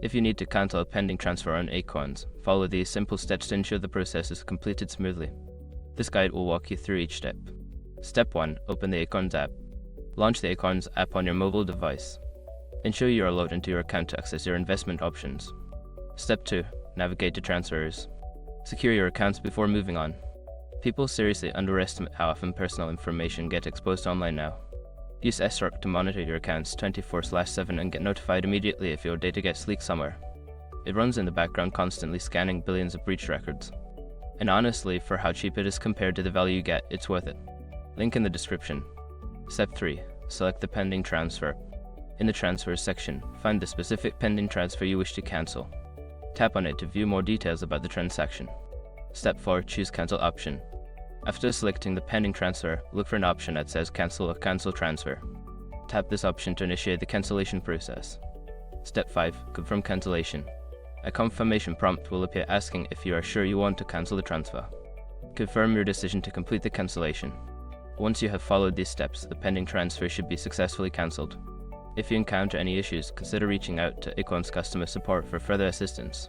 If you need to cancel a pending transfer on Acorns, follow these simple steps to ensure the process is completed smoothly. This guide will walk you through each step. Step 1. Open the Acorns app. Launch the Acorns app on your mobile device. Ensure you are logged into your account to access your investment options. Step 2. Navigate to transfers. Secure your accounts before moving on. People seriously underestimate how often personal information gets exposed online now. Use SROC to monitor your accounts 24/7 and get notified immediately if your data gets leaked somewhere. It runs in the background constantly scanning billions of breach records. And honestly, for how cheap it is compared to the value you get, it's worth it. Link in the description. Step 3. Select the pending transfer. In the transfers section, find the specific pending transfer you wish to cancel. Tap on it to view more details about the transaction. Step 4. Choose Cancel option. After selecting the pending transfer, look for an option that says Cancel or Cancel Transfer. Tap this option to initiate the cancellation process. Step 5. Confirm cancellation. A confirmation prompt will appear asking if you are sure you want to cancel the transfer. Confirm your decision to complete the cancellation. Once you have followed these steps, the pending transfer should be successfully cancelled. If you encounter any issues, consider reaching out to Acorns customer support for further assistance.